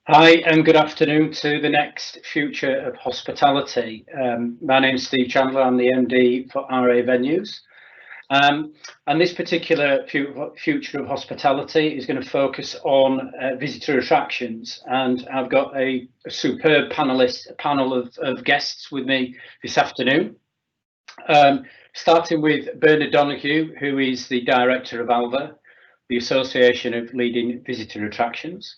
Hi, and good afternoon to the next Future of Hospitality. My name's Steve Chandler, I'm the MD for RA Venues. And this particular Future of Hospitality is going to focus on visitor attractions. And I've got a superb panel of guests with me this afternoon. Starting with Bernard Donoghue, who is the Director of ALVA, the Association of Leading Visitor Attractions.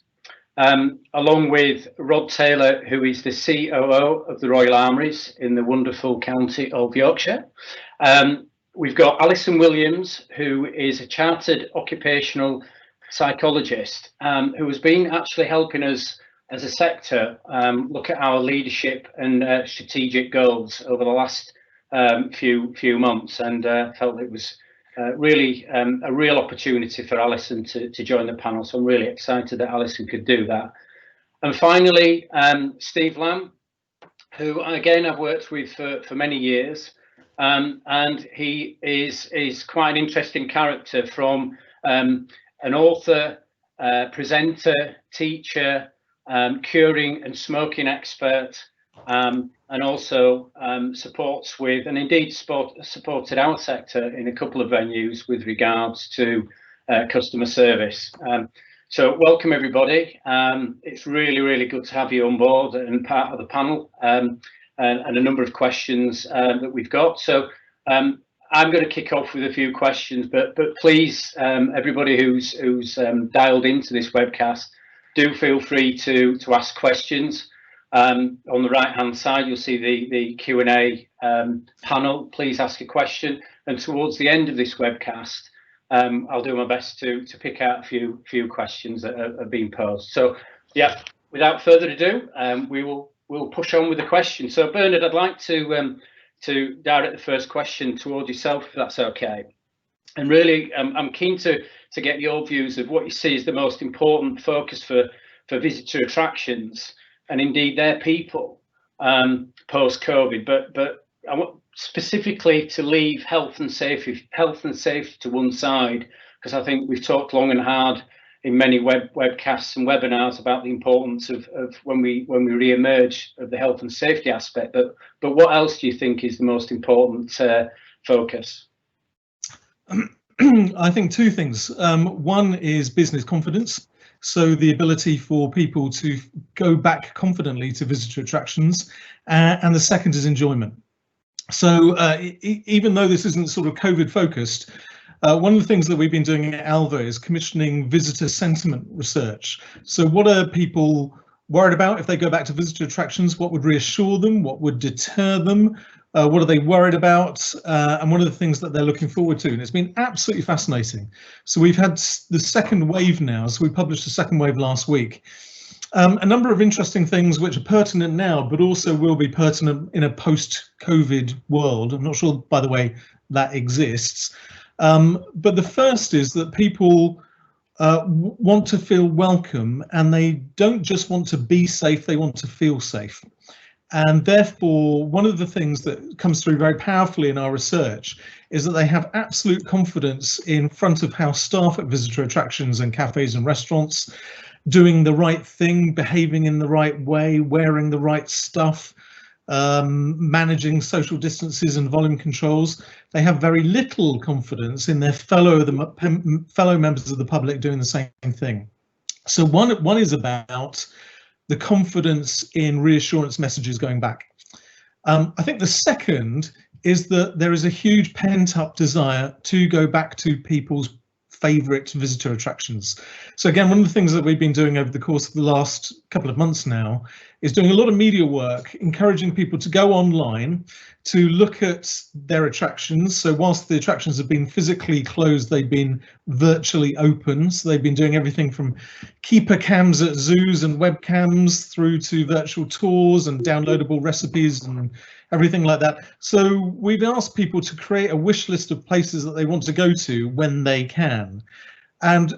Along with Rod Taylor, who is the COO of the Royal Armouries in the wonderful county of Yorkshire. We've got Alison Williams, who is a chartered occupational psychologist, who has been actually helping us as a sector look at our leadership and strategic goals over the last few months, and felt it was really a real opportunity for Alison to join the panel. So I'm really excited that Alison could do that. And finally, Steve Lamb, who again I've worked with for many years, and he is quite an interesting character, from an author, presenter, teacher, curing and smoking expert, and also supports with, and indeed supported our sector in a couple of venues with regards to customer service. So welcome everybody. It's really good to have you on board and part of the panel, and a number of questions that we've got. So I'm going to kick off with a few questions, but please, everybody who's dialed into this webcast, do feel free to ask questions. On the right hand side you'll see the Q&A panel. Please ask a question, and towards the end of this webcast I'll do my best to pick out a few questions that are being posed. So yeah, without further ado, we'll push on with the question. So Bernard, I'd like to direct the first question towards yourself, if that's okay. And really I'm keen to get your views of what you see as the most important focus for visitor attractions, and indeed their people post-COVID, but I want specifically to leave health and safety to one side, because I think we've talked long and hard in many webcasts and webinars about the importance of when we re-emerge of the health and safety aspect. But what else do you think is the most important focus? I think two things. One is business confidence. So the ability for people to go back confidently to visitor attractions, and the second is enjoyment. So even though this isn't sort of COVID focused, one of the things that we've been doing at ALVA is commissioning visitor sentiment research. So what are people worried about if they go back to visitor attractions? What would reassure them? What would deter them? What are they worried about? And what are the things that they're looking forward to? And it's been absolutely fascinating. So we've had the second wave now. So we published the second wave last week. A number of interesting things which are pertinent now, but also will be pertinent in a post-COVID world. I'm not sure, by the way, that exists. But the first is that people want to feel welcome, and they don't just want to be safe, they want to feel safe. And therefore, one of the things that comes through very powerfully in our research is that they have absolute confidence in front of house staff at visitor attractions and cafes and restaurants, doing the right thing, behaving in the right way, wearing the right stuff, managing social distances and volume controls. They have very little confidence in their fellow members of the public doing the same thing. So one is about the confidence in reassurance messages going back. I think the second is that there is a huge pent-up desire to go back to people's favourite visitor attractions. So again, one of the things that we've been doing over the course of the last couple of months now is doing a lot of media work, encouraging people to go online to look at their attractions. So whilst the attractions have been physically closed, they've been virtually open. So they've been doing everything from keeper cams at zoos and webcams through to virtual tours and downloadable recipes and everything like that. So we've asked people to create a wish list of places that they want to go to when they can. And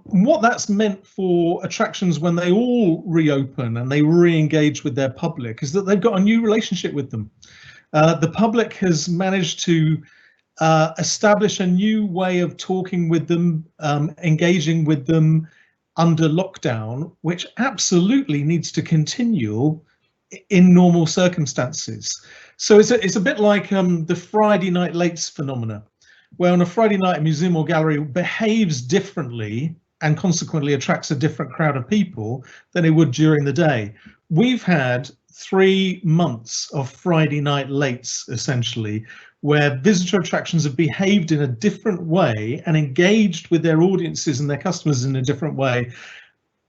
what that's meant for attractions when they all reopen and they re-engage with their public is that they've got a new relationship with them. The public has managed to establish a new way of talking with them, engaging with them, under lockdown, which absolutely needs to continue in normal circumstances. So it's a bit like the Friday night lates phenomena, where on a Friday night a museum or gallery behaves differently and consequently attracts a different crowd of people than it would during the day. We've had 3 months of Friday night lates, essentially, where visitor attractions have behaved in a different way and engaged with their audiences and their customers in a different way.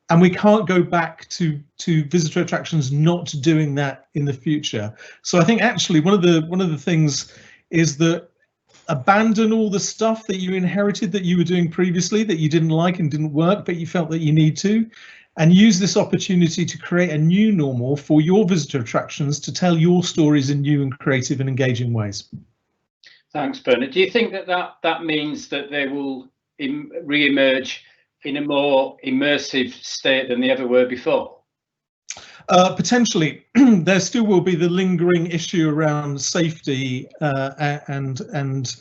And we can't go back to visitor attractions not doing that in the future. So I think actually one of the things is that abandon all the stuff that you inherited that you were doing previously that you didn't like and didn't work, but you felt that you need to, and use this opportunity to create a new normal for your visitor attractions to tell your stories in new and creative and engaging ways. Thanks, Bernard. Do you think that means that they will re-emerge in a more immersive state than they ever were before? Potentially. There still will be the lingering issue around safety and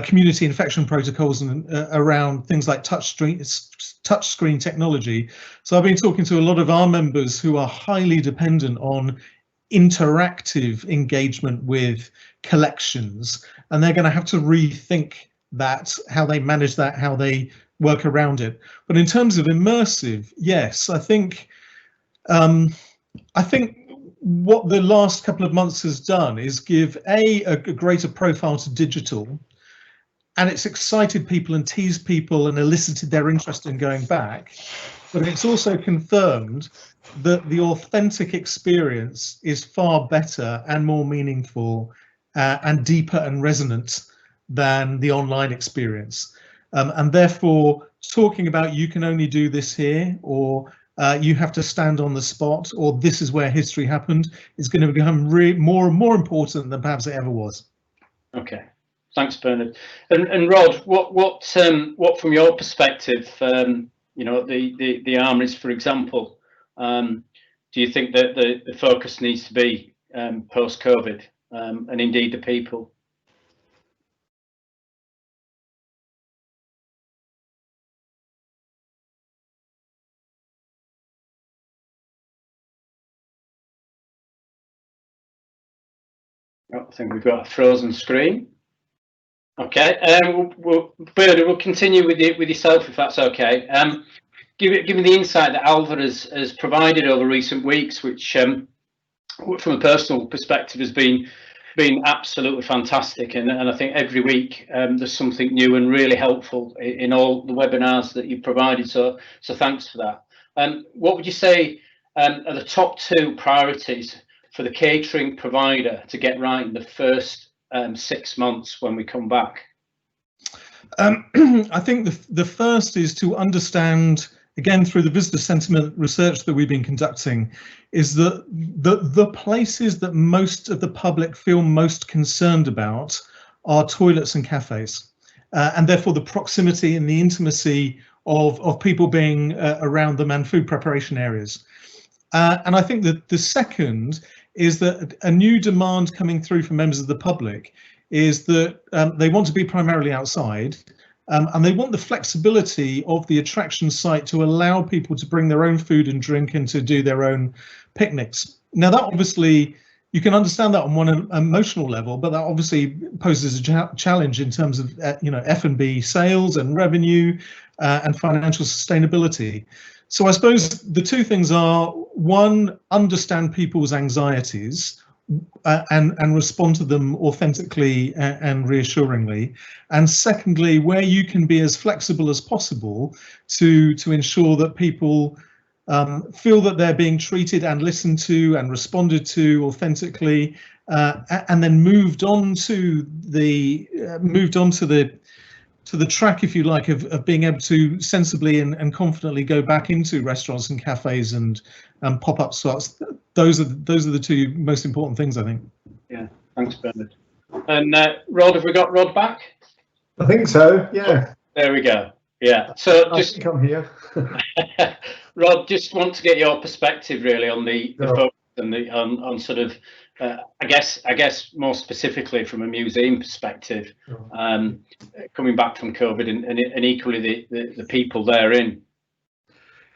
community infection protocols and around things like touchscreen technology. So I've been talking to a lot of our members who are highly dependent on interactive engagement with collections, and they're going to have to rethink that, how they manage that, how they work around it. But in terms of immersive, yes, I think what the last couple of months has done is give a greater profile to digital, and it's excited people and teased people and elicited their interest in going back, but it's also confirmed that the authentic experience is far better and more meaningful and deeper and resonant than the online experience. And therefore, talking about you can only do this here, or you have to stand on the spot, or this is where history happened, is going to become more and more important than perhaps it ever was. Okay, thanks, Bernard. And Rod, what from your perspective, you know, the armouries, for example, do you think that the focus needs to be post-COVID, and indeed the people? I think we've got a frozen screen. Okay, Bernard, we'll continue with yourself if that's okay. Given the insight that Alva has provided over recent weeks, which from a personal perspective has been absolutely fantastic, and I think every week there's something new and really helpful in all the webinars that you've provided. So thanks for that. What would you say are the top 2 priorities for the catering provider to get right in the first 6 months when we come back? I think the first is to understand, again through the visitor sentiment research that we've been conducting, is that the places that most of the public feel most concerned about are toilets and cafes, and therefore the proximity and the intimacy of people being around them and food preparation areas. And I think that the second is that a new demand coming through from members of the public is that they want to be primarily outside, and they want the flexibility of the attraction site to allow people to bring their own food and drink and to do their own picnics. Now that obviously, you can understand that on one emotional level, but that obviously poses a challenge in terms of F&B sales and revenue and financial sustainability. So I suppose the 2 things are, one, understand people's anxieties and respond to them authentically and reassuringly, and secondly, where you can be as flexible as possible to ensure that people feel that they're being treated and listened to and responded to authentically, and then moved on to the track, if you like, of being able to sensibly and confidently go back into restaurants and cafes and pop-up spots. Those are the 2 most important things, I think. Yeah, thanks, Bernard. And Rod, have we got Rod back? I think so. Yeah. There we go. Yeah. So I think I'm here. Rod, just want to get your perspective really on the focus and on sort of I guess more specifically from a museum perspective, coming back from COVID and equally the people therein.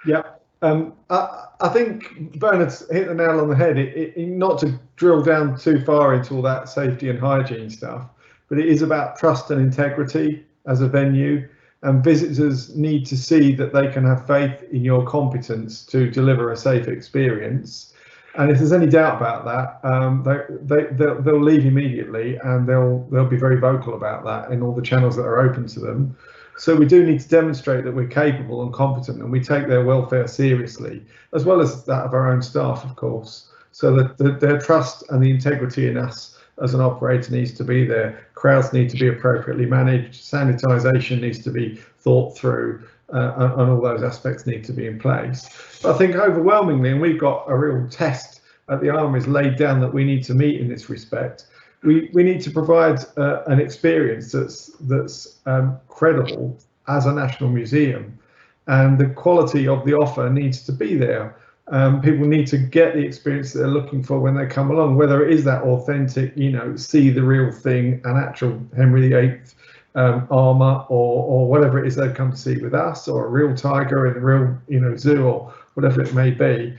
Yeah. I think Bernard's hit the nail on the head. Not to drill down too far into all that safety and hygiene stuff, but it is about trust and integrity as a venue. And visitors need to see that they can have faith in your competence to deliver a safe experience. And if there's any doubt about that, they'll leave immediately, and they'll be very vocal about that in all the channels that are open to them. So we do need to demonstrate that we're capable and competent, and we take their welfare seriously, as well as that of our own staff, of course. So that their trust and the integrity in us as an operator needs to be there. Crowds need to be appropriately managed. Sanitisation needs to be thought through, and all those aspects need to be in place. But I think overwhelmingly, and we've got a real test at the Armouries laid down that we need to meet in this respect. We need to provide an experience that's credible as a national museum, and the quality of the offer needs to be there. People need to get the experience that they're looking for when they come along, whether it is that authentic, see the real thing, an actual Henry VIII armour, or whatever it is they've come to see with us, or a real tiger in a real zoo, or whatever it may be.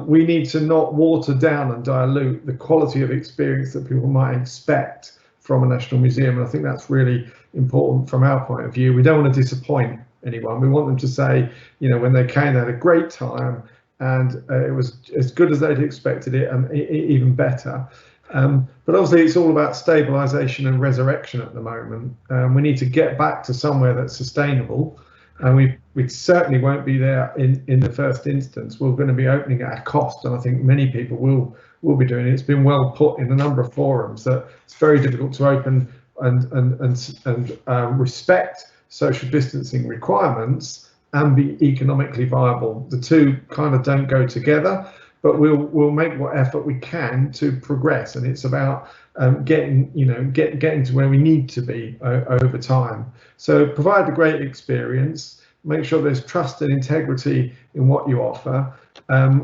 We need to not water down and dilute the quality of experience that people might expect from a national museum, and I think that's really important from our point of view. We don't want to disappoint anyone. We want them to say, when they came, they had a great time, and it was as good as they'd expected it, and even better. But obviously it's all about stabilisation and resurrection at the moment. We need to get back to somewhere that's sustainable, and we certainly won't be there in the first instance. We're going to be opening at a cost, and I think many people will be doing it. It's been well put in a number of forums that it's very difficult to open and respect social distancing requirements and be economically viable. The two kind of don't go together, but we'll make what effort we can to progress, and it's about getting to where we need to be over time. So provide a great experience, make sure there's trust and integrity in what you offer,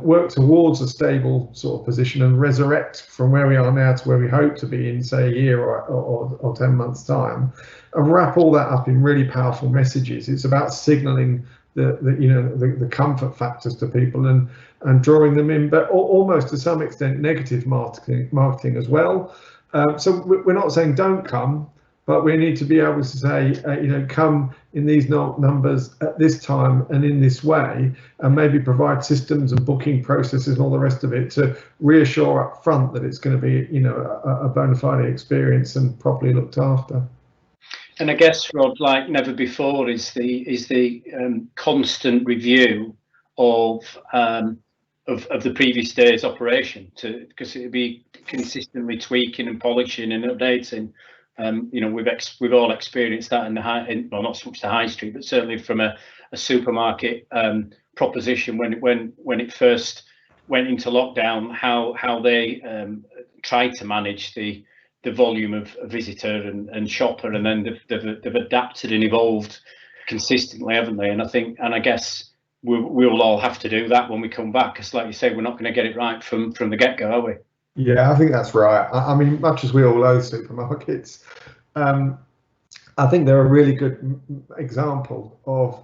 work towards a stable sort of position, and resurrect from where we are now to where we hope to be in, say, a year or 10 months time, and wrap all that up in really powerful messages. It's about signalling the comfort factors to people, and drawing them in, but almost to some extent negative marketing as well. So we're not saying don't come, but we need to be able to say, come in these numbers at this time and in this way, and maybe provide systems and booking processes and all the rest of it to reassure up front that it's going to be, a bona fide experience and properly looked after. And I guess, Rod, like never before, is the constant review of the previous day's operation, because it'll be consistently tweaking and polishing and updating. We've all experienced that in well, not so much the high street, but certainly from a supermarket proposition when it first went into lockdown, how they tried to manage the volume of visitor and shopper, and then they've adapted and evolved consistently, haven't they? And I guess we'll all have to do that when we come back, because like you say, we're not going to get it right from the get-go, are we? Yeah, I think that's right. I mean, much as we all loathe supermarkets, I think they're a really good example of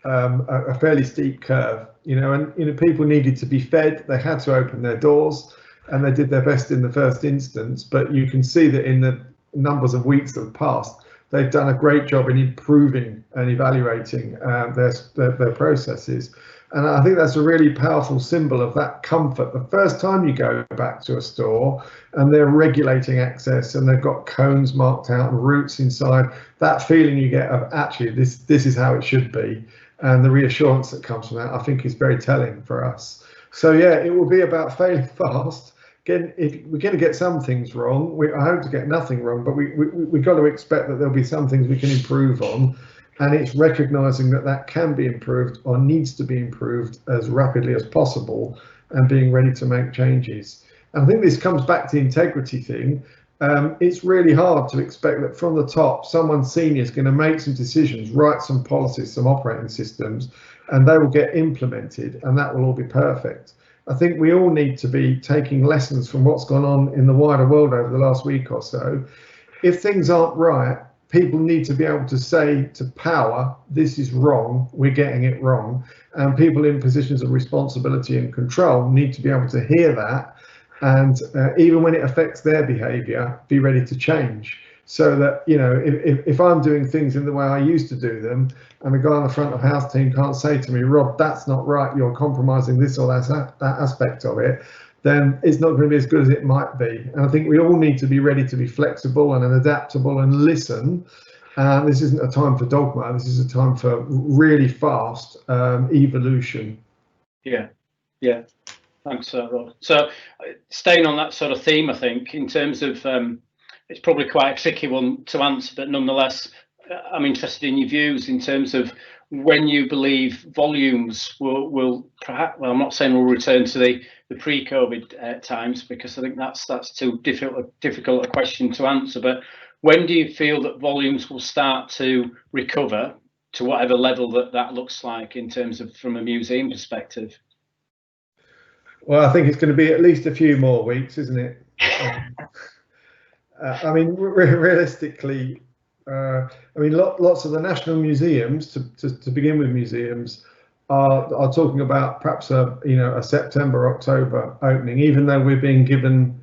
a fairly steep curve, and people needed to be fed. They had to open their doors, and they did their best in the first instance, but you can see that in the numbers of weeks that have passed, they've done a great job in improving and evaluating their processes. And I think that's a really powerful symbol of that comfort. The first time you go back to a store and they're regulating access and they've got cones marked out and routes inside, that feeling you get of actually this is how it should be, and the reassurance that comes from that, I think, is very telling for us. So yeah, it will be about failing fast. Again, if we're going to get some things wrong, I hope to get nothing wrong, but we've got to expect that there'll be some things we can improve on, and it's recognizing that can be improved or needs to be improved as rapidly as possible, and being ready to make changes. And I think this comes back to the integrity thing. It's really hard to expect that from the top, someone senior is going to make some decisions, write some policies, some operating systems, and they will get implemented, and that will all be perfect. I think we all need to be taking lessons from what's gone on in the wider world over the last week or so. If things aren't right, people need to be able to say to power, this is wrong, we're getting it wrong. And people in positions of responsibility and control need to be able to hear that. And even when it affects their behaviour, be ready to change. So that, you know, if I'm doing things in the way I used to do them, and the guy on the front of house team can't say to me, Rob, that's not right, you're compromising this or that aspect of it, then it's not going to be as good as it might be. And I think we all need to be ready to be flexible and adaptable and listen. This isn't a time for dogma, this is a time for really fast evolution. Yeah, yeah. Thanks for that, Rob. So staying on that sort of theme, I think, in terms of, it's probably quite a tricky one to answer, but nonetheless, I'm interested in your views in terms of when you believe volumes will perhaps, well, I'm not saying we'll return to the pre-COVID times, because I think that's too difficult a question to answer, but when do you feel that volumes will start to recover to whatever level that looks like in terms of from a museum perspective? Well, I think it's going to be at least a few more weeks, isn't it? I mean, realistically, I mean, lots of the national museums, to begin with, museums are talking about perhaps a September, October opening, even though we're being given,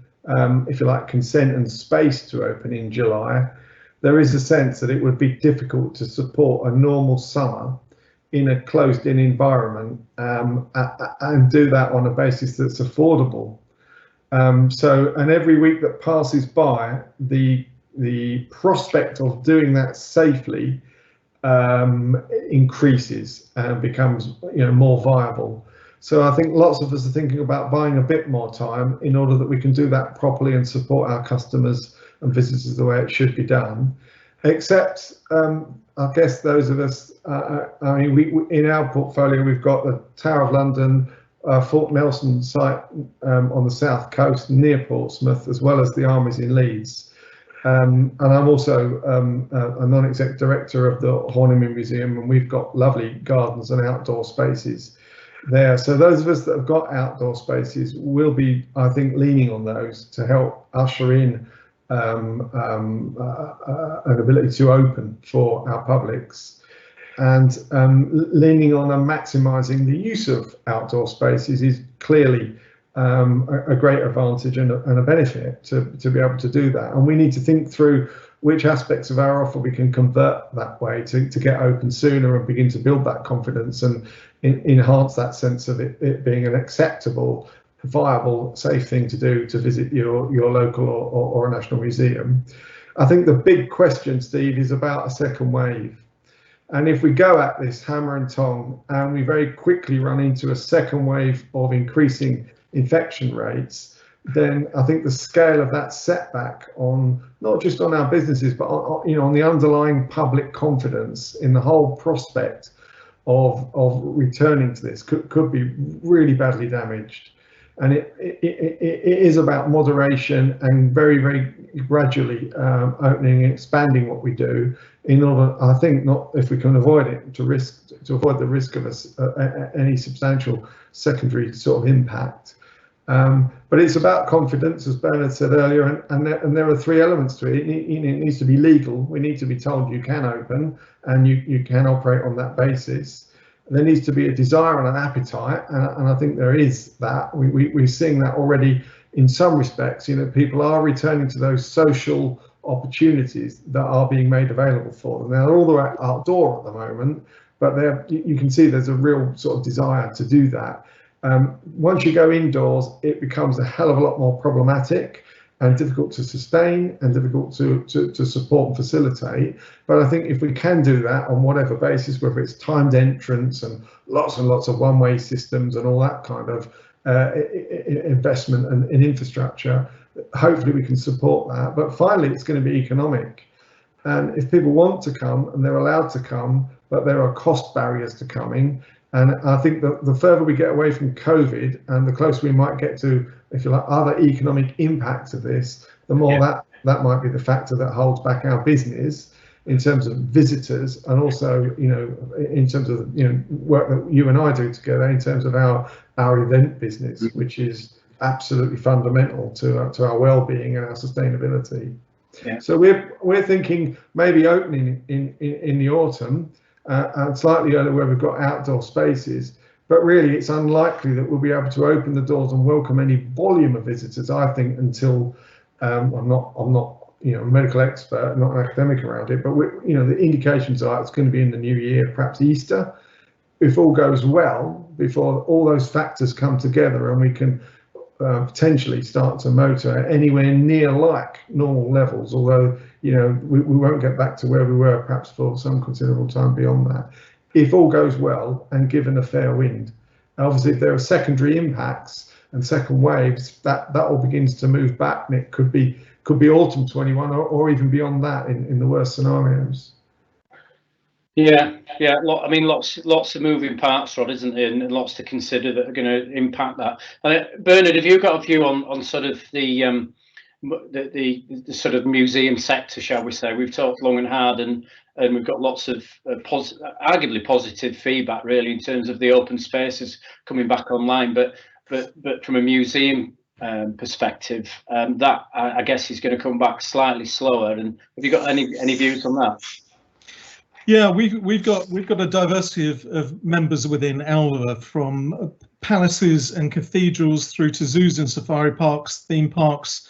if you like, consent and space to open in July. There is a sense that it would be difficult to support a normal summer in a closed-in environment and do that on a basis that's affordable. And every week that passes by, the prospect of doing that safely increases and becomes more viable. So I think lots of us are thinking about buying a bit more time in order that we can do that properly and support our customers and visitors the way it should be done. Except, I guess those of us, I mean, we in our portfolio, we've got the Tower of London, Fort Nelson site on the south coast near Portsmouth, as well as the Armouries in Leeds. And I'm also a non-exec director of the Royal Armouries Museum, and we've got lovely gardens and outdoor spaces there. So those of us that have got outdoor spaces will be, I think, leaning on those to help usher in an ability to open for our publics, and leaning on and maximising the use of outdoor spaces is clearly a great advantage and a benefit to be able to do that. And we need to think through which aspects of our offer we can convert that way to get open sooner and begin to build that confidence and enhance that sense of it being an acceptable, viable, safe thing to do to visit your local or a national museum. I think the big question, Steve, is about a second wave. And if we go at this hammer and tong and we very quickly run into a second wave of increasing infection rates, then I think the scale of that setback on not just on our businesses, but on the underlying public confidence in the whole prospect of returning to this could be really badly damaged. And it is about moderation and very, very gradually opening and expanding what we do in order, I think, not if we can avoid it, to avoid the risk of any substantial secondary sort of impact. But it's about confidence, as Bernard said earlier, and there are three elements to it. It needs to be legal. We need to be told you can open and you can operate on that basis. There needs to be a desire and an appetite, and I think there is that. We're seeing that already in some respects. People are returning to those social opportunities that are being made available for them. They're all the way outdoor at the moment, but you can see there's a real sort of desire to do that. Once you go indoors, it becomes a hell of a lot more problematic and difficult to sustain and difficult to support and facilitate. But I think if we can do that on whatever basis, whether it's timed entrance and lots of one-way systems and all that kind of investment and in infrastructure, hopefully we can support that. But finally, it's going to be economic. And if people want to come and they're allowed to come, but there are cost barriers to coming. And I think that the further we get away from COVID and the closer we might get to, if you like, other economic impacts of this, the more that might be the factor that holds back our business in terms of visitors, and also, in terms of work that you and I do together in terms of our event business, which is absolutely fundamental to our well-being and our sustainability. Yeah. So we're thinking maybe opening in the autumn and slightly earlier where we've got outdoor spaces. But really, it's unlikely that we'll be able to open the doors and welcome any volume of visitors, I think, until I'm not a medical expert, not an academic around it, but the indications are it's going to be in the new year, perhaps Easter, if all goes well, before all those factors come together and we can potentially start to motor anywhere near like normal levels, although we won't get back to where we were perhaps for some considerable time beyond that, if all goes well and given a fair wind. Obviously, if there are secondary impacts and second waves, that all begins to move back, and it could be autumn 21 or even beyond that in the worst scenarios. Yeah. Lots of moving parts, Rod, isn't there, and lots to consider that are going to impact that. Bernard, have you got a view on sort of the sort of museum sector, shall we say? We've talked long and hard, and we've got lots of arguably positive feedback, really, in terms of the open spaces coming back online. But from a museum perspective, that I guess is going to come back slightly slower. And have you got any views on that? Yeah, we've got a diversity of members within ALVA, from palaces and cathedrals through to zoos and safari parks, theme parks,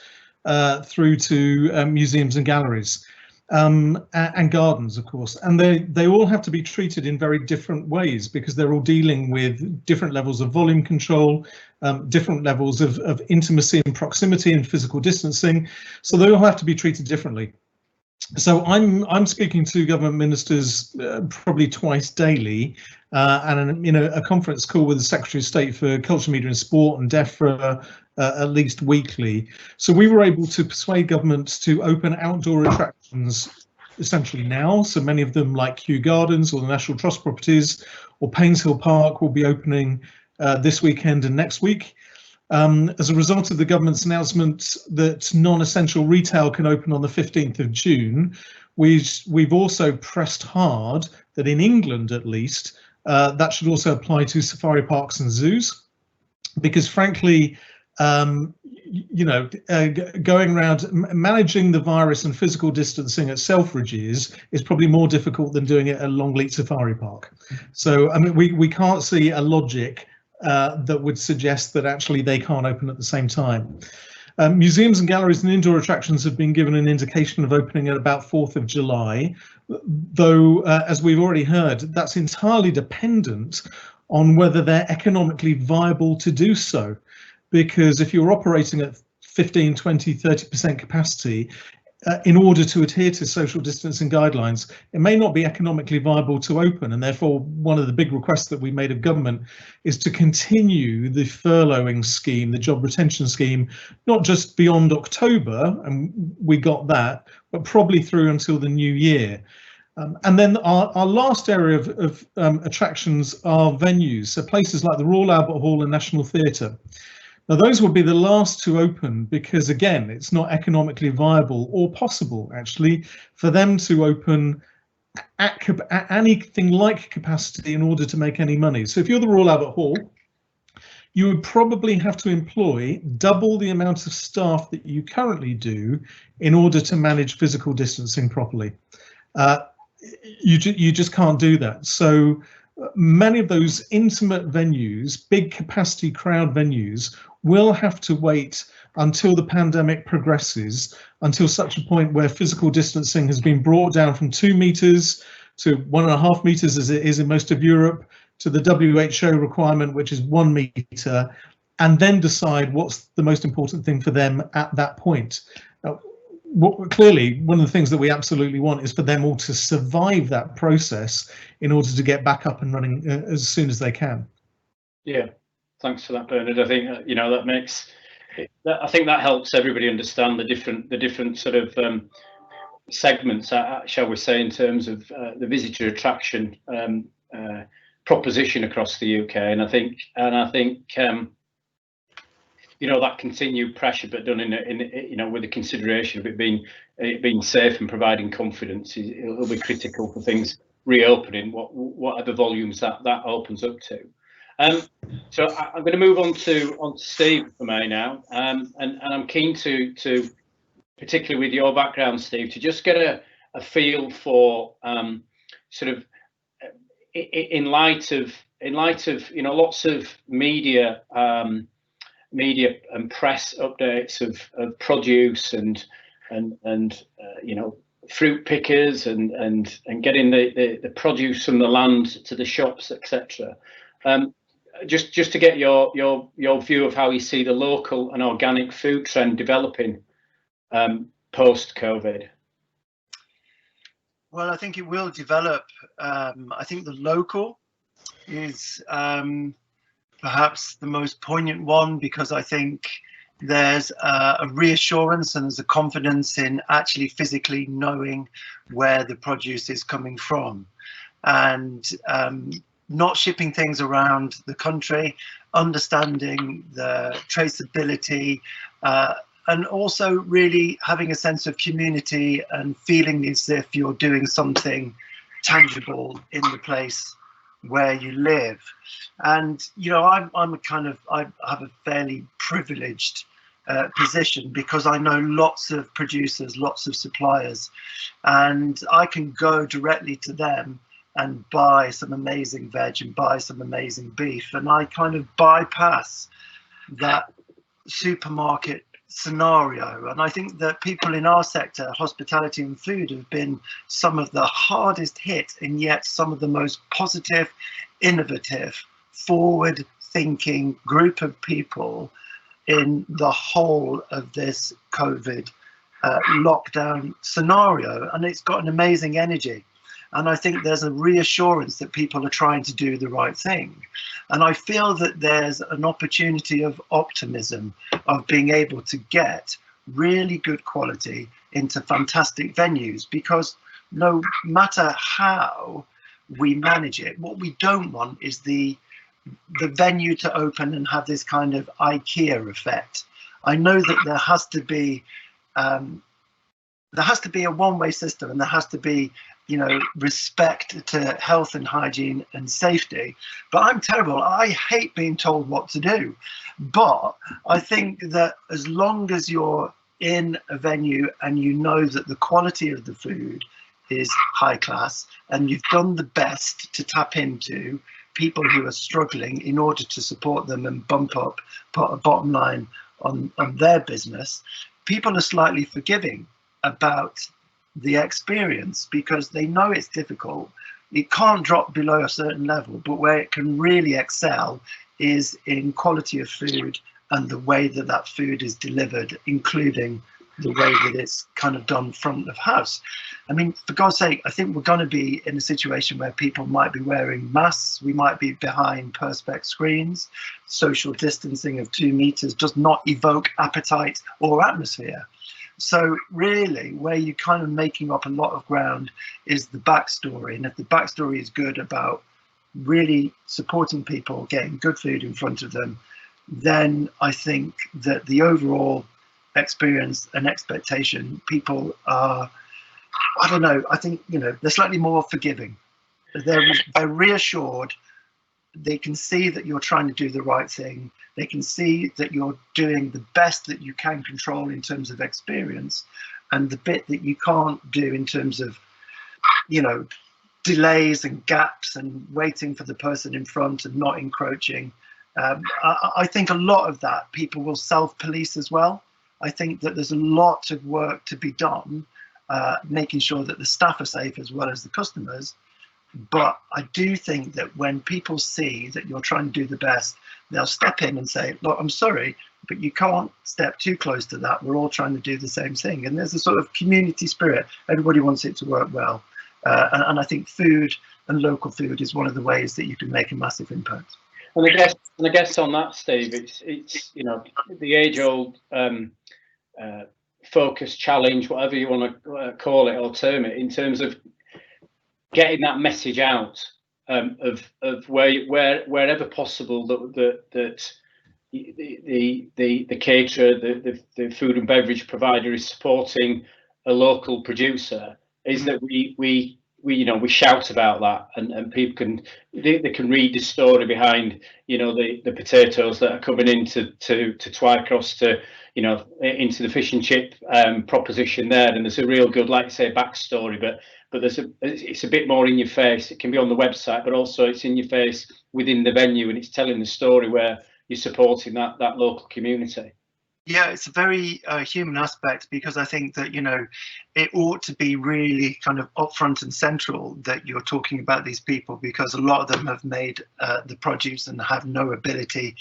through to museums and galleries, and gardens, of course. And they all have to be treated in very different ways because they're all dealing with different levels of volume control, different levels of intimacy and proximity and physical distancing. So they all have to be treated differently. So I'm speaking to government ministers probably twice daily, and a conference call with the Secretary of State for Culture, Media and Sport and DEFRA at least weekly. So we were able to persuade governments to open outdoor attractions essentially now. So many of them, like Kew Gardens or the National Trust properties or Painshill Park, will be opening this weekend and next week. As a result of the government's announcement that non-essential retail can open on the 15th of June, we've also pressed hard that in England, at least, that should also apply to safari parks and zoos, because frankly, going around managing the virus and physical distancing at Selfridges is probably more difficult than doing it at Longleat Safari Park. So I mean, we can't see a logic that would suggest that actually they can't open at the same time. Museums and galleries and indoor attractions have been given an indication of opening at about 4th of July, though, as we've already heard, that's entirely dependent on whether they're economically viable to do so. Because if you're operating at 15, 20, 30% capacity, in order to adhere to social distancing guidelines, it may not be economically viable to open, and therefore one of the big requests that we made of government is to continue the furloughing scheme, the job retention scheme, not just beyond October, and we got that, but probably through until the new year. And then our last area of attractions are venues, so places like the Royal Albert Hall and National Theatre. Now, those will be the last to open because, again, it's not economically viable or possible, actually, for them to open at anything like capacity in order to make any money. So if you're the Royal Albert Hall, you would probably have to employ double the amount of staff that you currently do in order to manage physical distancing properly. You just can't do that. So many of those intimate venues, big capacity crowd venues, will have to wait until the pandemic progresses, until such a point where physical distancing has been brought down from 2 meters to 1.5 meters, as it is in most of Europe, to the WHO requirement, which is 1 meter, and then decide what's the most important thing for them at that point. Clearly, one of the things that we absolutely want is for them all to survive that process in order to get back up and running as soon as they can. Yeah, thanks for that, Bernard. I think that makes. I think that helps everybody understand the different sort of segments, shall we say, in terms of the visitor attraction proposition across the UK. And I think that continued pressure, but done in with the consideration of it being safe and providing confidence, it'll be critical for things reopening, whatever volumes that opens up to. So I'm going to move on to Steve for me now, and I'm keen to particularly with your background, Steve, to just get a feel for sort of in light of lots of media and press updates of produce and fruit pickers and getting the produce from the land to the shops, etc. Just to get your view of how you see the local and organic food trend developing post-COVID. Well, I think it will develop. I think the local is perhaps the most poignant one, because I think there's a reassurance and there's a confidence in actually physically knowing where the produce is coming from, and not shipping things around the country, understanding the traceability, and also really having a sense of community and feeling as if you're doing something tangible in the place where you live. And I have a fairly privileged position, because I know lots of producers, lots of suppliers, and I can go directly to them and buy some amazing veg and buy some amazing beef, and I kind of bypass that supermarket scenario. And I think that people in our sector, hospitality and food, have been some of the hardest hit, and yet some of the most positive, innovative, forward thinking group of people in the whole of this COVID lockdown scenario. And it's got an amazing energy. And I think there's a reassurance that people are trying to do the right thing. And I feel that there's an opportunity of optimism, of being able to get really good quality into fantastic venues, because no matter how we manage it, what we don't want is the venue to open and have this kind of IKEA effect. I know that there has to be a one-way system, and there has to be respect to health and hygiene and safety. But I'm terrible. I hate being told what to do. But I think that as long as you're in a venue and you know that the quality of the food is high class, and you've done the best to tap into people who are struggling in order to support them and put a bottom line on their business, people are slightly forgiving about the experience, because they know it's difficult. It can't drop below a certain level, but where it can really excel is in quality of food and the way that that food is delivered, including the way that it's kind of done front of house. I mean, for God's sake, I think we're going to be in a situation where people might be wearing masks. We might be behind perspex screens. Social distancing of 2 meters does not evoke appetite or atmosphere. So really, where you're kind of making up a lot of ground is the backstory. And if the backstory is good about really supporting people, getting good food in front of them, then I think that the overall experience and expectation, people are, I don't know, I think, they're slightly more forgiving. They're reassured. They can see that you're trying to do the right thing. They can see that you're doing the best that you can control in terms of experience, and the bit that you can't do in terms of, delays and gaps and waiting for the person in front and not encroaching. I think a lot of that people will self-police as well. I think that there's a lot of work to be done, making sure that the staff are safe as well as the customers. But I do think that when people see that you're trying to do the best, they'll step in and say, look, I'm sorry, but you can't step too close to that. We're all trying to do the same thing. And there's a sort of community spirit. Everybody wants it to work well. And I think food and local food is one of the ways that you can make a massive impact. And I guess on that, Steve, it's the age-old focus challenge, whatever you want to call it or term it, in terms of getting that message out of wherever possible that the caterer, the food and beverage provider is supporting a local producer, is that we we shout about that, and people can they can read the story behind the potatoes that are coming into to Twycross to into the fish and chip proposition there, and there's a real good, like you say, backstory, but it's a bit more in your face. It can be on the website, but also it's in your face within the venue, and it's telling the story where you're supporting that local community. Yeah, it's a very human aspect, because I think that, it ought to be really kind of upfront and central that you're talking about these people, because a lot of them have made the produce and have no ability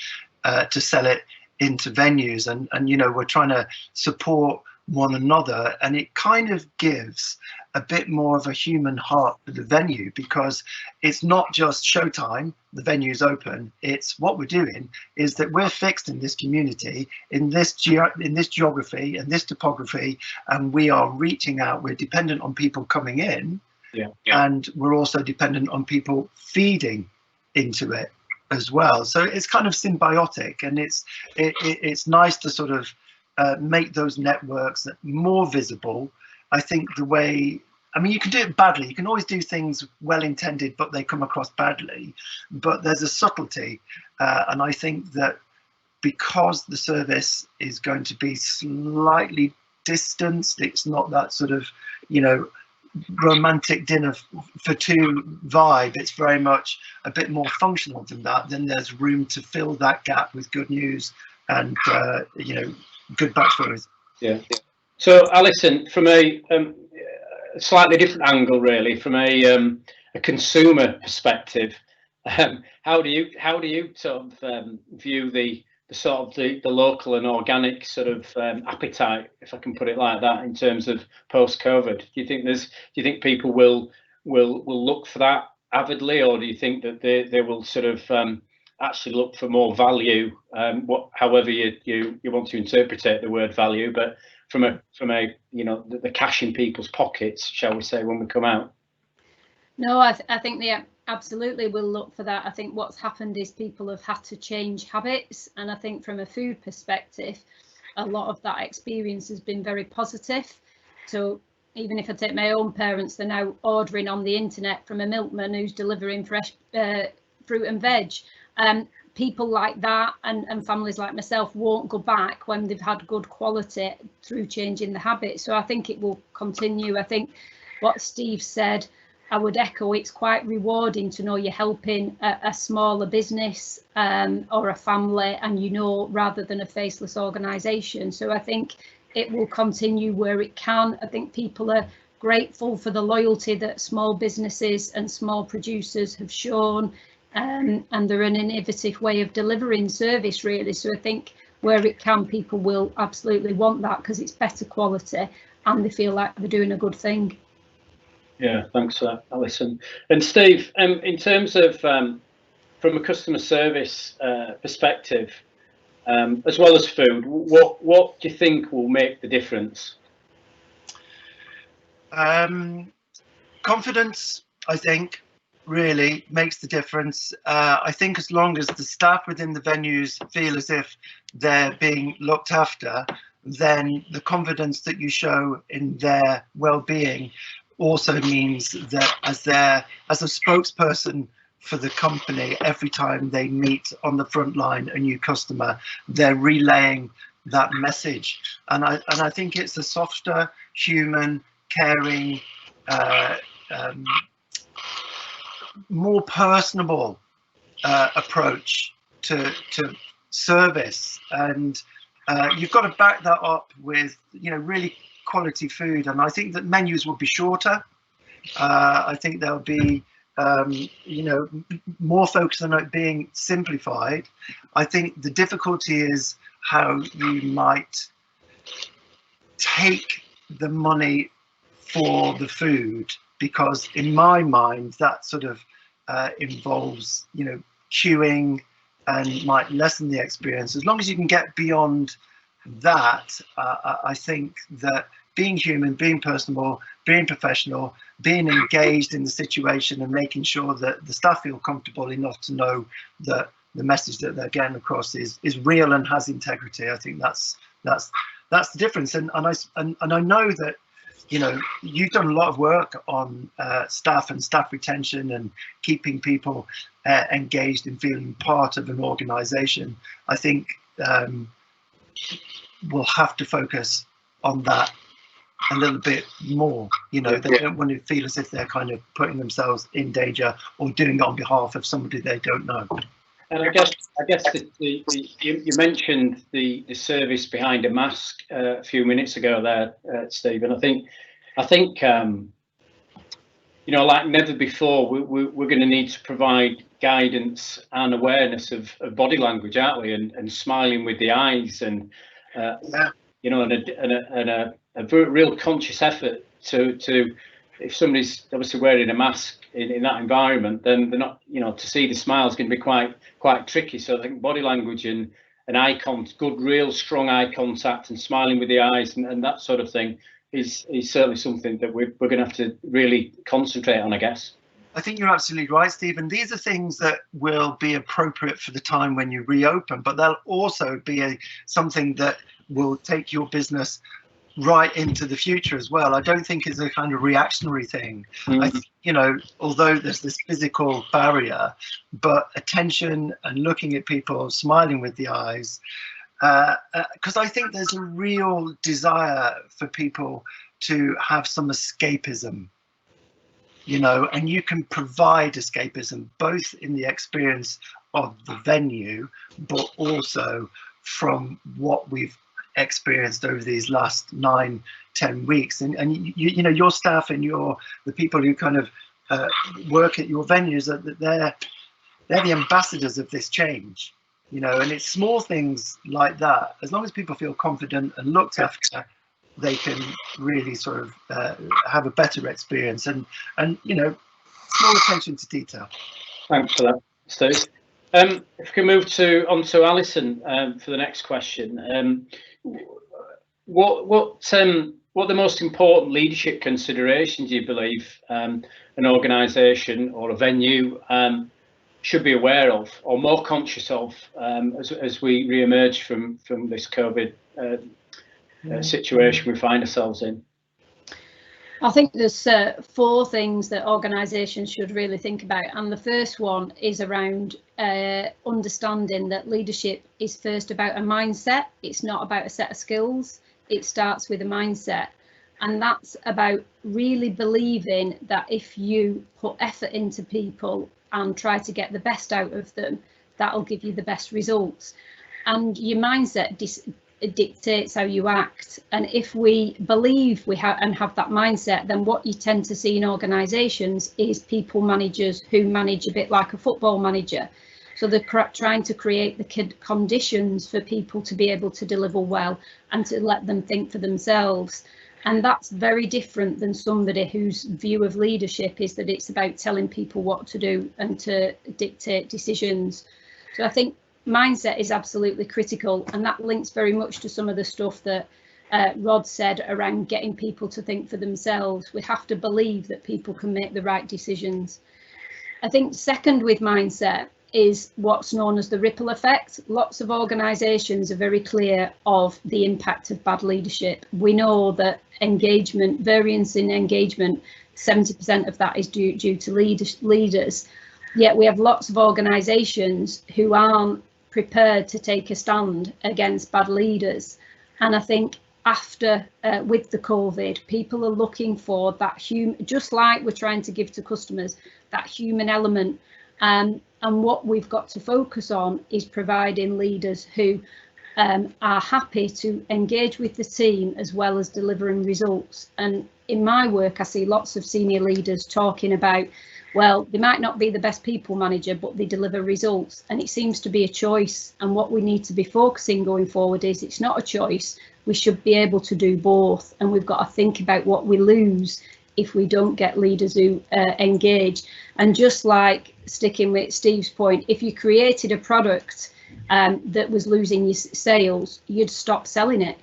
to sell it into venues. And we're trying to support one another, and it kind of gives a bit more of a human heart to the venue, because it's not just showtime, the venue's open. It's what we're doing is that we're fixed in this community, in this geography and this topography, and we are reaching out. We're dependent on people coming in, and we're also dependent on people feeding into it as well. So it's kind of symbiotic, and it's nice to sort of make those networks more visible. I think you can do it badly. You can always do things well intended, but they come across badly. But there's a subtlety, and I think that because the service is going to be slightly distanced, it's not that sort of romantic dinner for two vibe. It's very much a bit more functional than that. Then there's room to fill that gap with good news and good backstories. Yeah. So Alison, from a slightly different angle, really, from a consumer perspective, how do you sort of view the local and organic sort of appetite, if I can put it like that, in terms of post-COVID? Do you think people will look for that avidly, or do you think that they will sort of actually look for more value, however you want to interpret the word value, but from a the cash in people's pockets, shall we say, when we come out? No, I think they absolutely will look for that. I think what's happened is people have had to change habits, and I think from a food perspective, a lot of that experience has been very positive. So even if I take my own parents, they're now ordering on the internet from a milkman who's delivering fresh fruit and veg. People like that and families like myself won't go back when they've had good quality through changing the habit. So I think it will continue. I think what Steve said, I would echo. It's quite rewarding to know you're helping a smaller business or a family, and rather than a faceless organisation. So I think it will continue where it can. I think people are grateful for the loyalty that small businesses and small producers have shown. And they're an innovative way of delivering service, really. So I think where it can, people will absolutely want that, because it's better quality and they feel like they're doing a good thing. Yeah, thanks for that, Alison. And Steve, in terms of from a customer service perspective, as well as food, what do you think will make the difference? Confidence, I think, really makes the difference. I think as long as the staff within the venues feel as if they're being looked after, then the confidence that you show in their well-being also means that as a spokesperson for the company, every time they meet on the front line a new customer, they're relaying that message. And I think it's a softer, human, caring, more personable approach to service, and you've got to back that up with really quality food. And I think that menus will be shorter. I think there'll be more focus on it being simplified. I think the difficulty is how you might take the money for the food, because in my mind that sort of involves queuing and might lessen the experience. As long as you can get beyond that, I think that being human, being personable, being professional, being engaged in the situation, and making sure that the staff feel comfortable enough to know that the message that they're getting across is real and has integrity. I think that's the difference. And I know that you know, you've done a lot of work on staff and staff retention and keeping people engaged and feeling part of an organisation. I think we'll have to focus on that a little bit more. You know, they don't want to feel as if they're kind of putting themselves in danger or doing it on behalf of somebody they don't know. And I guess you mentioned the service behind a mask a few minutes ago there, Stephen. I think you know, like never before, we're going to need to provide guidance and awareness of body language, aren't we? And smiling with the eyes, and you know, and a real conscious effort to if somebody's obviously wearing a mask in that environment, then they're not, you know, to see the smile is going to be quite tricky. So I think body language and eye contact, good, real strong eye contact and smiling with the eyes and that sort of thing is certainly something that we're going to have to really concentrate on, I guess. I think you're absolutely right, Stephen. These are things that will be appropriate for the time when you reopen, but they'll also be something that will take your business right into the future as well. I don't think it's a kind of reactionary thing. I think, you know, although there's this physical barrier, but attention and looking at people, smiling with the eyes, because I think there's a real desire for people to have some escapism, you know, and you can provide escapism both in the experience of the venue, but also from what we've experienced over these last 9-10 weeks. And you know, your staff and the people who kind of work at your venues, they're the ambassadors of this change, you know, and it's small things like that. As long as people feel confident and looked after, they can really sort of have a better experience and you know, small attention to detail. Thanks for that, Steve. If we can move on to Alison for the next question. What the most important leadership considerations you believe an organisation or a venue should be aware of or more conscious of as we re-emerge from this COVID situation we find ourselves in? I think there's 4 things that organisations should really think about, and the first one is around understanding that leadership is first about a mindset. It's not about a set of skills. It starts with a mindset, and that's about really believing that if you put effort into people and try to get the best out of them, that'll give you the best results. And your mindset dictates how you act, and if we believe we have that mindset, then what you tend to see in organisations is people managers who manage a bit like a football manager. So they're trying to create the conditions for people to be able to deliver well and to let them think for themselves. And that's very different than somebody whose view of leadership is that it's about telling people what to do and to dictate decisions. So I think mindset is absolutely critical, and that links very much to some of the stuff that Rod said around getting people to think for themselves. We have to believe that people can make the right decisions. I think second with mindset is what's known as the ripple effect. Lots of organisations are very clear of the impact of bad leadership. We know that engagement, variance in engagement, 70% of that is due to leaders. Yet we have lots of organisations who aren't prepared to take a stand against bad leaders. And I think after with the COVID, people are looking for that just like we're trying to give to customers, that human element. And what we've got to focus on is providing leaders who are happy to engage with the team as well as delivering results. And in my work, I see lots of senior leaders talking about, well, they might not be the best people manager, but they deliver results. And it seems to be a choice. And what we need to be focusing going forward is it's not a choice. We should be able to do both. And we've got to think about what we lose if we don't get leaders who engage. And just like sticking with Steve's point, if you created a product that was losing your sales, you'd stop selling it.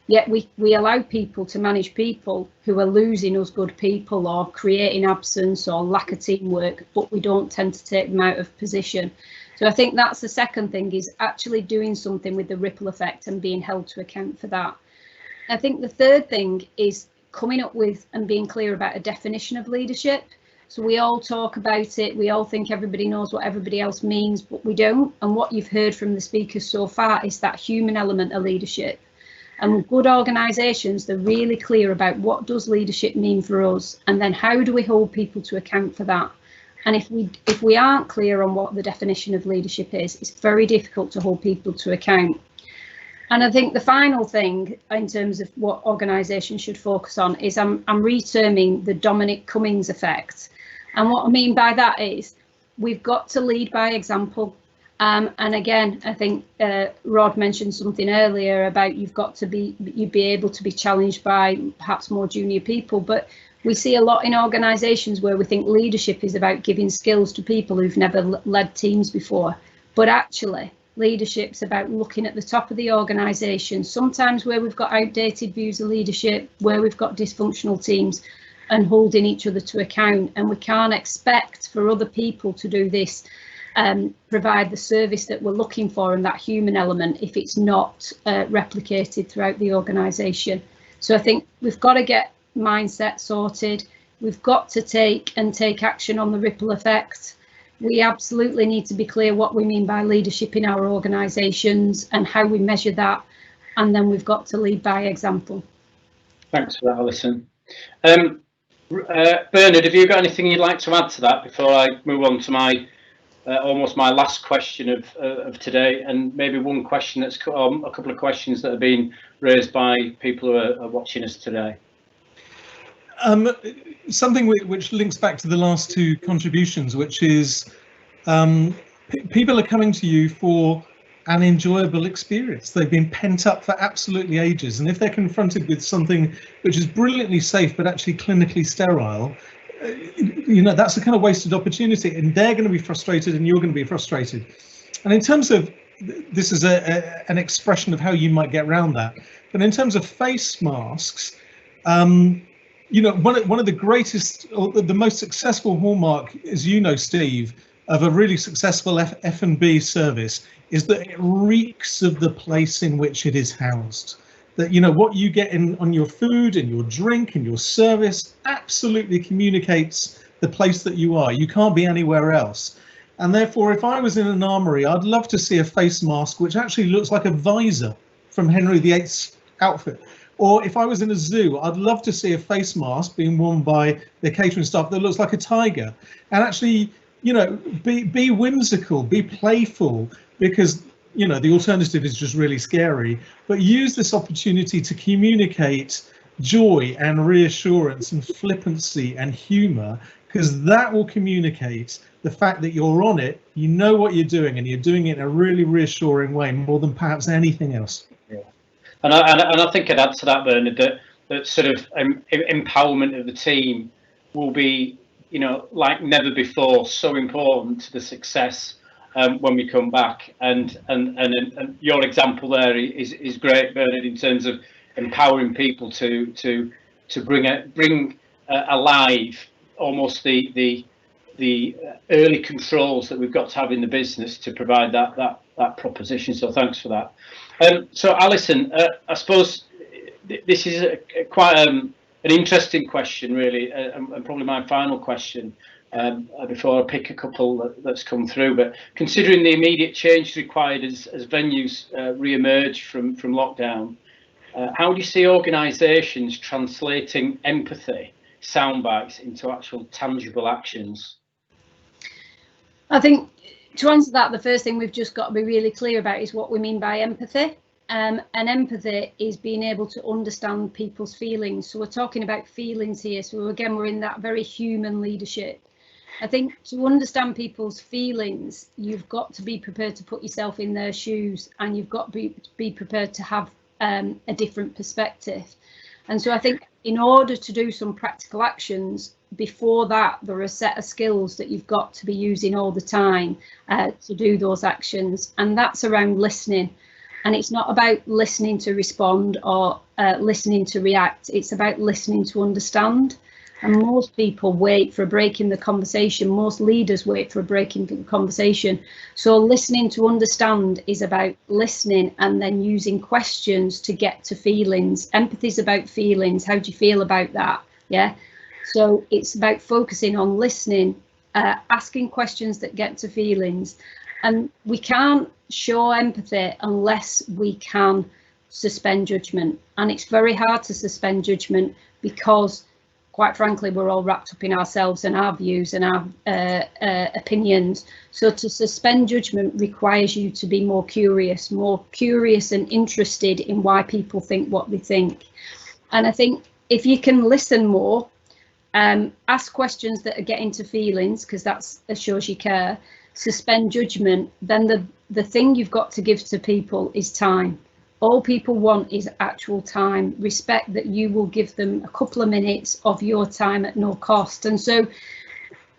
Yet we allow people to manage people who are losing us good people or creating absence or lack of teamwork, but we don't tend to take them out of position. So I think that's the second thing, is actually doing something with the ripple effect and being held to account for that. I think the third thing is coming up with and being clear about a definition of leadership. So we all talk about it, we all think everybody knows what everybody else means, but we don't. And what you've heard from the speakers so far is that human element of leadership. And good organisations, they're really clear about what does leadership mean for us, and then how do we hold people to account for that. And if we aren't clear on what the definition of leadership is, it's very difficult to hold people to account. And I think the final thing in terms of what organisations should focus on is I'm reterming the Dominic Cummings effect. And what I mean by that is we've got to lead by example. And again, I think Rod mentioned something earlier about you'd be able to be challenged by perhaps more junior people, but we see a lot in organisations where we think leadership is about giving skills to people who've never led teams before, but actually leadership's about looking at the top of the organisation, sometimes where we've got outdated views of leadership, where we've got dysfunctional teams, and holding each other to account. And we can't expect for other people to do this, provide the service that we're looking for and that human element if it's not replicated throughout the organisation. So I think we've got to get mindset sorted. We've got to take action on the ripple effect. We absolutely need to be clear what we mean by leadership in our organisations and how we measure that, and then we've got to lead by example. Thanks for that, Alison. Bernard, have you got anything you'd like to add to that before I move on to my almost my last question of today, and maybe one question that's a couple of questions that have been raised by people who are watching us today? Something which links back to the last two contributions, which is people are coming to you for an enjoyable experience. They've been pent up for absolutely ages, and if they're confronted with something which is brilliantly safe but actually clinically sterile, that's a kind of wasted opportunity, and they're going to be frustrated and you're going to be frustrated. And in terms of, this is an expression of how you might get around that, but in terms of face masks, one of the greatest, or the most successful hallmark, as you know, Steve, of a really successful F&B service is that it reeks of the place in which it is housed. That, what you get on your food and your drink and your service absolutely communicates the place that you are. You can't be anywhere else. And therefore, if I was in an armoury, I'd love to see a face mask which actually looks like a visor from Henry VIII's outfit. Or if I was in a zoo, I'd love to see a face mask being worn by the catering staff that looks like a tiger. And actually, be whimsical, be playful, because the alternative is just really scary. But use this opportunity to communicate joy and reassurance and flippancy and humour, because that will communicate the fact that you're on it, you know what you're doing, and you're doing it in a really reassuring way, more than perhaps anything else. Yeah. And I think I'd add to that, Bernard, that sort of empowerment of the team will be, like never before, so important to the success when we come back. And your example there is great, Bernard, in terms of empowering people to bring alive almost the early controls that we've got to have in the business to provide that proposition. So thanks for that. So Alison, I suppose this is quite an interesting question, really, and probably my final question before I pick a couple that's come through. But considering the immediate change required as venues re-emerge from lockdown, how do you see organisations translating empathy, sound bites, into actual tangible actions? I think to answer that, the first thing we've just got to be really clear about is what we mean by empathy. And empathy is being able to understand people's feelings. So we're talking about feelings here. So again, we're in that very human leadership. I think to understand people's feelings, you've got to be prepared to put yourself in their shoes, and you've got to be prepared to have a different perspective. And so I think in order to do some practical actions, before that, there are a set of skills that you've got to be using all the time to do those actions. And that's around listening. And it's not about listening to respond or listening to react. It's about listening to understand. And most people wait for a break in the conversation. Most leaders wait for a break in the conversation. So listening to understand is about listening and then using questions to get to feelings. Empathy is about feelings. How do you feel about that? Yeah. So it's about focusing on listening, asking questions that get to feelings. And we can't show empathy unless we can suspend judgment. And it's very hard to suspend judgment because, quite frankly, we're all wrapped up in ourselves and our views and our opinions. So to suspend judgment requires you to be more curious and interested in why people think what they think. And I think if you can listen more, ask questions that are getting to feelings, because that shows you care, suspend judgment, then the thing you've got to give to people is time. All people want is actual time, respect that you will give them a couple of minutes of your time at no cost. And so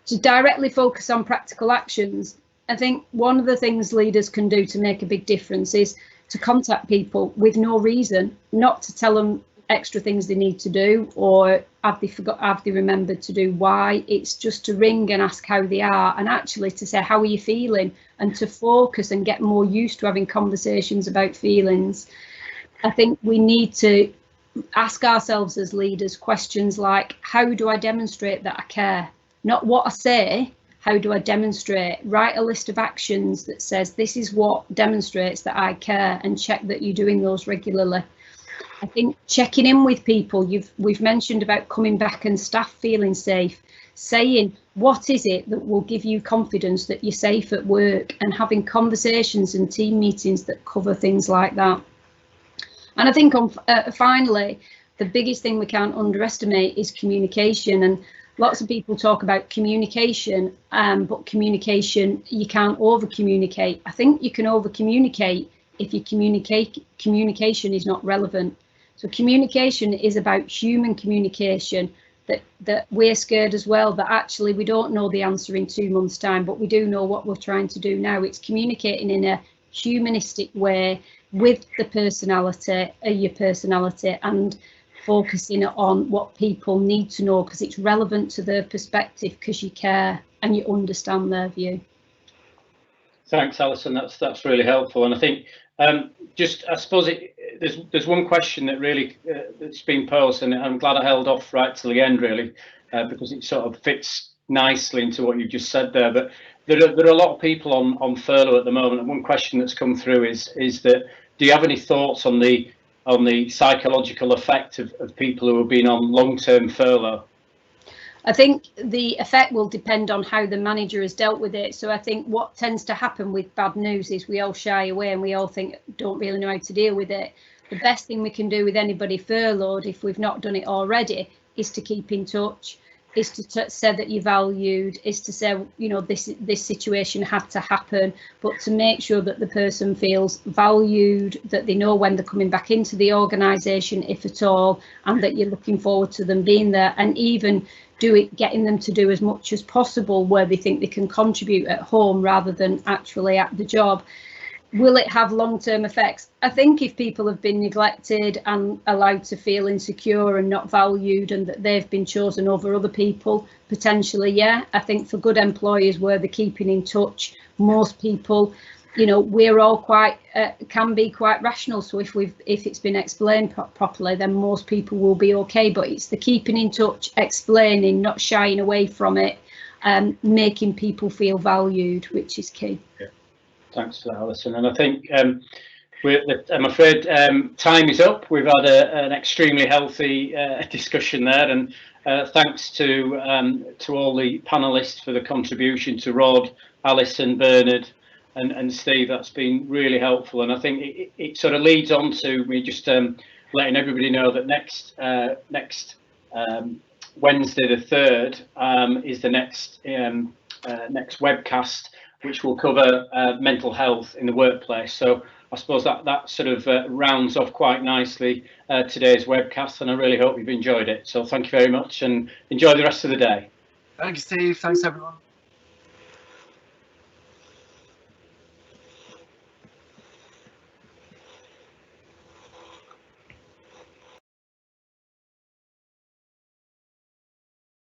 to directly focus on practical actions, I think one of the things leaders can do to make a big difference is to contact people with no reason, not to tell them extra things they need to do or have they remembered to do why. It's just to ring and ask how they are, and actually to say, how are you feeling, and to focus and get more used to having conversations about feelings. I think we need to ask ourselves as leaders questions like, how do I demonstrate that I care? Not what I say, how do I demonstrate? Write a list of actions that says this is what demonstrates that I care, and check that you're doing those regularly. I think checking in with people, we've mentioned about coming back and staff feeling safe, saying what is it that will give you confidence that you're safe at work, and having conversations and team meetings that cover things like that. And I think finally, the biggest thing we can't underestimate is communication. And lots of people talk about communication, but communication, you can't over communicate. I think you can over communicate if your communication is not relevant. So communication is about human communication, that we're scared as well, that actually we don't know the answer in 2 months' time, but we do know what we're trying to do now. It's communicating in a humanistic way with the personality, your personality, and focusing on what people need to know because it's relevant to their perspective, because you care and you understand their view. Thanks, Alison. That's really helpful. And I think I suppose there's one question that really that's been posed, and I'm glad I held off right till the end, really, because it sort of fits nicely into what you just said there. But there are a lot of people on furlough at the moment, and one question that's come through is that, do you have any thoughts on the psychological effect of people who have been on long-term furlough? I think the effect will depend on how the manager has dealt with it. So I think what tends to happen with bad news is we all shy away and we all don't really know how to deal with it. The best thing we can do with anybody furloughed, if we've not done it already, is to keep in touch, is to say that you're valued, is to say, you know, this situation had to happen, but to make sure that the person feels valued, that they know when they're coming back into the organisation, if at all, and that you're looking forward to them being there, and even getting them to do as much as possible where they think they can contribute at home rather than actually at the job. Will it have long-term effects? I think if people have been neglected and allowed to feel insecure and not valued, and that they've been chosen over other people, potentially, yeah. I think for good employers where they're keeping in touch, most people, you know, we're all can be quite rational. So if it's been explained properly, then most people will be okay. But it's the keeping in touch, explaining, not shying away from it, and making people feel valued, which is key. Yeah. Thanks for that, Alison. And I think I'm afraid time is up. We've had an extremely healthy discussion there, and thanks to all the panelists for the contribution, to Rod, Alison, Bernard, and Steve. That's been really helpful, and I think it sort of leads on to me just letting everybody know that next Wednesday the 3rd is the next webcast, which will cover mental health in the workplace. So I suppose that sort of rounds off quite nicely today's webcast, and I really hope you've enjoyed it. So thank you very much, and enjoy the rest of the day. Thank you, Steve. Thanks, everyone.